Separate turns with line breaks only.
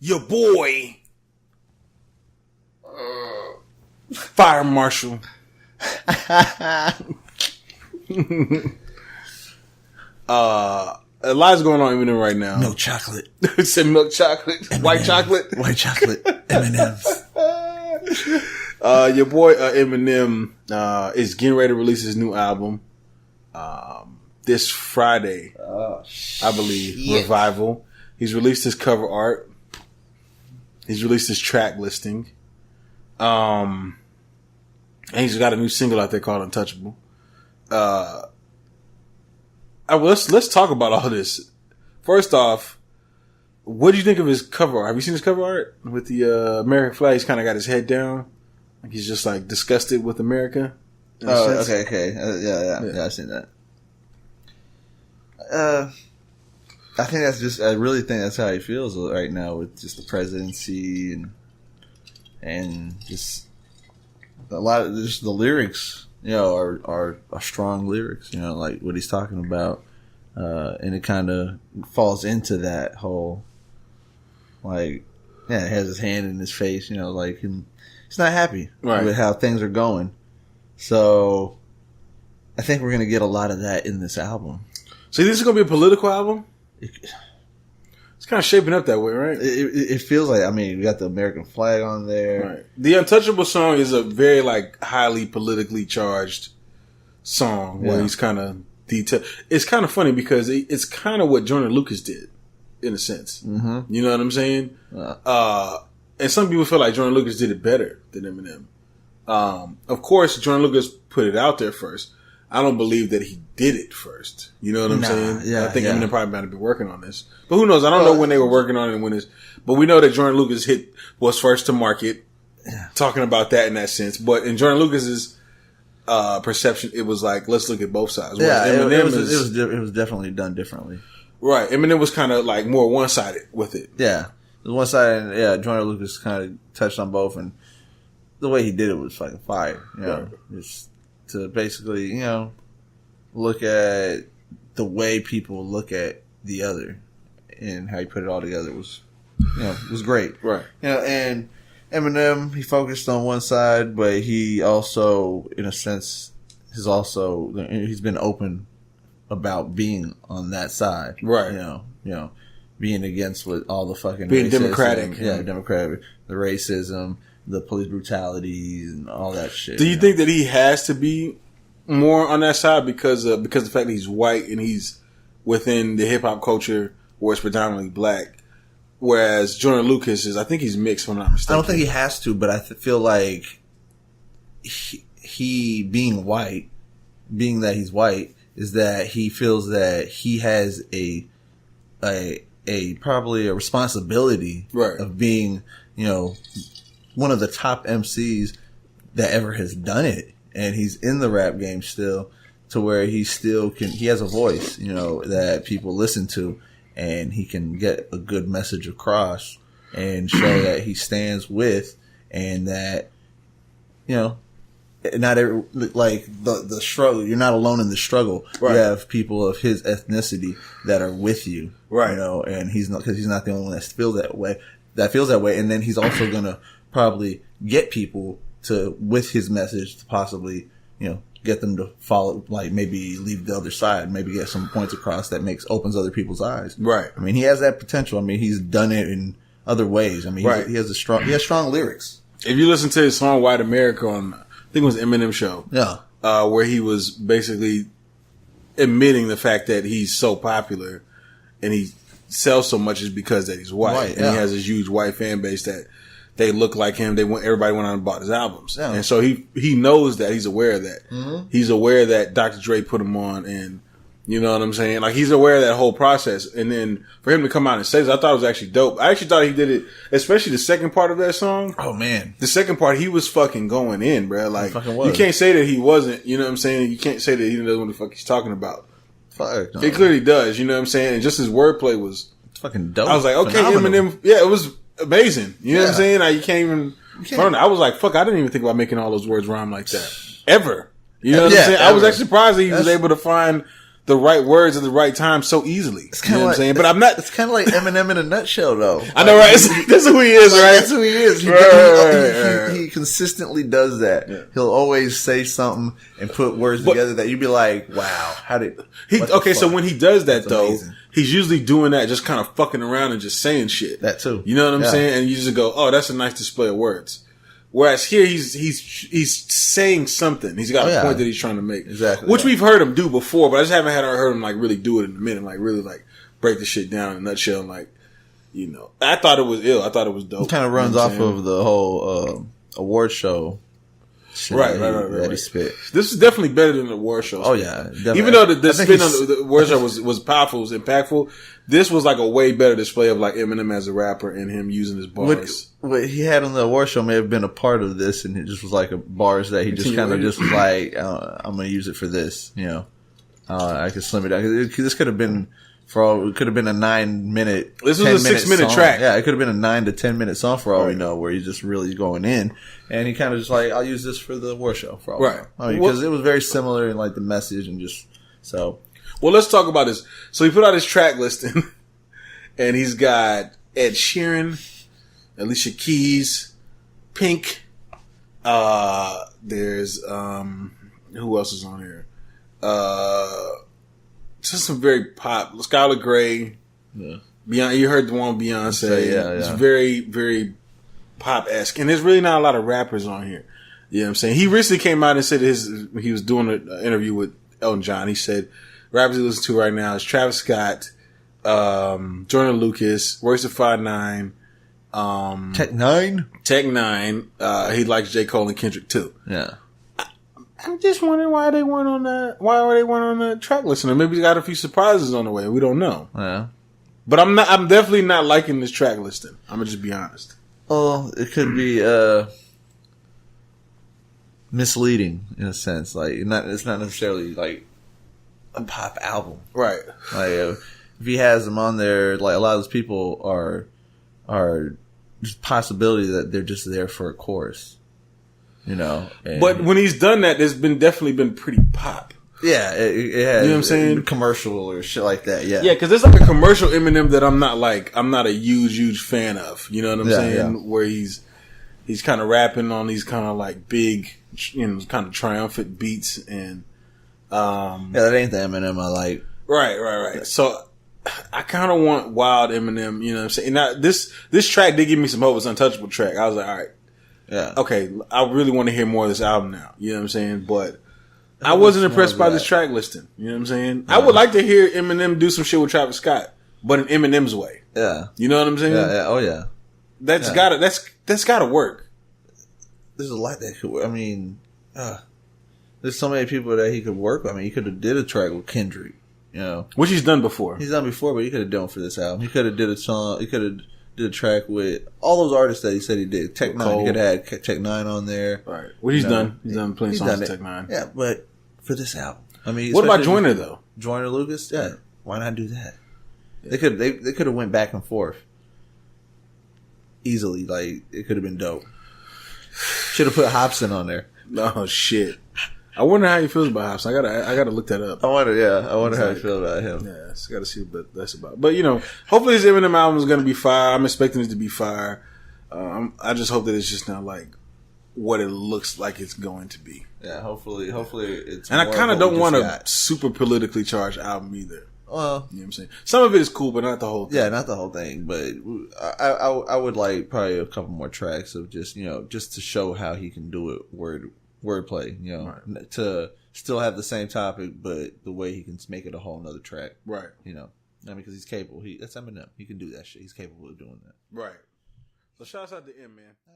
your boy, Fire Marshal. A lot's going on Eminem right now.
Milk chocolate.
It said milk chocolate.
M&Ms.
White chocolate.
White chocolate. M&Ms.
Your boy Eminem is getting ready to release his new album this Friday.
Oh,
I believe. Revival. He's released his cover art. He's released his track listing. And he's got a new single out there called Untouchable. Let's talk about all this. First off, what do you think of his cover art? Have you seen his cover art with the American flag? He's kind of got his head down, like he's just like disgusted with America.
Oh, okay. Yeah, I've seen that. I think that's just. I really think that's how he feels right now with just the presidency and just a lot of just the lyrics. You know, are strong lyrics. You know, like what he's talking about, and it kind of falls into that whole, like, yeah, he has his hand in his face. You know, like he's not happy with how things are going. So, I think we're gonna get a lot of that in this album.
So this is gonna be a political album. It's kind of shaping up that way, right?
It feels like. I mean, we got the American flag on there.
Right. The Untouchable song is a very like highly politically charged song where he's kind of detailed. It's kind of funny because it's kind of what Jordan Lucas did in a sense. Mm-hmm. You know what I'm saying? And some people feel like Jordan Lucas did it better than Eminem. Of course, Jordan Lucas put it out there first. I don't believe that he did it first. You know what I'm saying?
Yeah,
I think Eminem probably might have been working on this. But who knows? I don't know when they were working on it and when it's... But we know that Jordan Lucas was first to market, talking about that in that sense. But in Jordan Lucas's perception, it was like, let's look at both sides.
Yeah, it was definitely done differently.
Right. Eminem was kind of like more one-sided with it.
Yeah. It was one-sided, and Jordan Lucas kind of touched on both, and the way he did it was fucking fire. You know, just to basically, you know, look at the way people look at the other and how he put it all together was, you know, was great.
Right.
You know, and Eminem, he focused on one side, but he also, in a sense, he's been open about being on that side.
Right.
You know, being against with all the fucking
being
racism,
democratic.
Democratic, the racism, the police brutality, and all that shit.
Do you think that he has to be more on that side because of the fact that he's white and he's within the hip hop culture where it's predominantly black, whereas Jordan Lucas is, I think he's mixed, if I'm not mistaken.
I don't think he has to, but I feel like he being white, being that he's white, is that he feels that he has a probably a responsibility of being, you know, one of the top MCs that ever has done it. And he's in the rap game still, to where he still he has a voice, you know, that people listen to, and he can get a good message across and show that he stands with, and that, you know, not every, like the struggle, you're not alone in the struggle. Right. You have people of his ethnicity that are with you, right? You know, and he's not the only one that feels that way. And then he's also gonna probably get people to, with his message, to possibly, you know, get them to follow, like maybe leave the other side, maybe get some points across that opens other people's eyes. Right. I mean, he has that potential. I mean, he's done it in other ways. I mean, he has strong lyrics. If
you listen to his song "White America" on, I think it was Eminem show, where he was basically admitting the fact that he's so popular and he sells so much is because that he's white, and he has this huge white fan base that they look like him. Everybody went out and bought his albums, and so he knows that. He's aware of that. Mm-hmm. He's aware that Dr. Dre put him on, and you know what I'm saying. Like, he's aware of that whole process, and then for him to come out and say this, I thought it was actually dope. I actually thought he did it, especially the second part of that song. Oh man, the second part, he was fucking going in, bro. Like, you can't say that he wasn't. You know what I'm saying? You can't say that he knows what the fuck he's talking about. Fuck, no. It clearly does. You know what I'm saying? And just his wordplay was
fucking dope.
I was like, okay, phenomenal. Eminem. Yeah, it was amazing. You know what I'm saying? Like, you can't even. I was like, fuck, I didn't even think about making all those words rhyme like that ever. You know what I'm saying? I was actually surprised that he was able to find the right words at the right time so easily.
It's kind of
what I'm saying? But I'm not.
It's kind of like Eminem in a nutshell, though.
I know, right? That's who he is, right?
That's who he is. He consistently does that. Yeah. He'll always say something and put words together that you'd be like, "Wow, how did
he?" Okay, so when he does that, though, he's usually doing that, just kind of fucking around and just saying shit.
That too.
You know what I'm saying? And you just go, "Oh, that's a nice display of words." Whereas here, he's saying something. He's got a point that he's trying to make.
Exactly.
Which we've heard him do before, but I just haven't heard him like really do it in a minute. Like really like break the shit down in a nutshell. And, like, you know, I thought it was ill. I thought it was dope.
It kind of runs off of the whole award show.
Right.
He spit.
This is definitely better than the award show.
Oh yeah, definitely.
Even though the spin on the award show was powerful, was impactful, this was like a way better display of like Eminem as a rapper and him using his bars.
What he had on the award show may have been a part of this, and it just was like bars that he just kind of just was like, I'm going to use it for this. You know, I could slim it down. This could have been it could have been a 9-minute.
This was a 6-minute track.
Yeah, it could have been a 9 to 10 minute song for all we know, where he's just really going in, and he kind of just like, I'll use this for the award show for all we know. I mean, because it was very similar in like the message and just so.
Well, let's talk about this. So he put out his track listing, and he's got Ed Sheeran, Alicia Keys, Pink. There's who else is on here? Just some very pop. Skylar Grey. Yeah. Beyonce, you heard the one with Beyonce.
Yeah.
It's very, very pop-esque. And there's really not a lot of rappers on here. You know what I'm saying? He recently came out and said he was doing an interview with Elton John. He said, rappers he listens to right now is Travis Scott, Jordan Lucas, Royce the 5'9",
Tech Nine.
He likes J. Cole and Kendrick too.
Yeah.
I'm just wondering why they weren't on the track listener. Maybe they got a few surprises on the way. We don't know.
Yeah.
But I'm definitely not liking this track listing. I'm gonna just be honest.
Oh, it could be misleading in a sense. Like it's not necessarily like a pop album.
Right.
Like if he has them on there, like a lot of those people are just possibility that they're just there for a chorus. You know,
but when he's done that, there's definitely been pretty pop.
Yeah, it has.
You know what I'm saying?
Commercial or shit like that. Yeah,
yeah, because there's like a commercial Eminem that I'm not a huge fan of. You know what I'm saying? Yeah. Where he's kind of rapping on these kind of like big, you know, kind of triumphant beats and
that ain't the Eminem I like.
Right. So I kind of want wild Eminem. You know what I'm saying? Now this track did give me some hope. It's Untouchable track. I was like, all right. Yeah. Okay, I really want to hear more of this album now. You know what I'm saying? But I wasn't impressed by this track listing. You know what I'm saying? I would like to hear Eminem do some shit with Travis Scott, but in Eminem's way.
Yeah.
You know what I'm saying?
Yeah. Oh yeah.
That's gotta work.
There's a lot that could work. I mean, there's so many people that he could work with. I mean, he could have did a track with Kendrick. You know,
which he's done before.
He's done before, but he could have done for this album. He could have did a song. He could have did a track with all those artists that he said he did. Tech Nine, he could have had Tech Nine on there.
Right. Well, he's done. He's done playing songs with Tech Nine.
Yeah, but for this album, I mean,
what about Joyner though?
Joyner Lucas? Yeah. Why not do that? Yeah. They could have went back and forth easily. Like it could have been dope. Should have put Hobson on there.
Oh shit. I wonder how he feels about Hobson. I gotta look that up.
I wonder how he feels about him.
Yeah, I gotta see what that's about. But you know, hopefully this Eminem album is gonna be fire. I'm expecting it to be fire. I just hope that it's just not like what it looks like it's going to be.
Yeah, hopefully it's.
And I kind of don't want a super politically charged album either.
Well,
you know what I'm saying? Some of it is cool, but not the whole thing.
Yeah, not the whole thing. But I would like probably a couple more tracks of just, you know, just to show how he can do it wordplay, you know, right. To still have the same topic, but the way he can make it a whole nother track.
Right.
You know, I mean, because he's capable. That's Eminem. He can do that shit. He's capable of doing that.
Right. So shouts out to M, man. Yeah.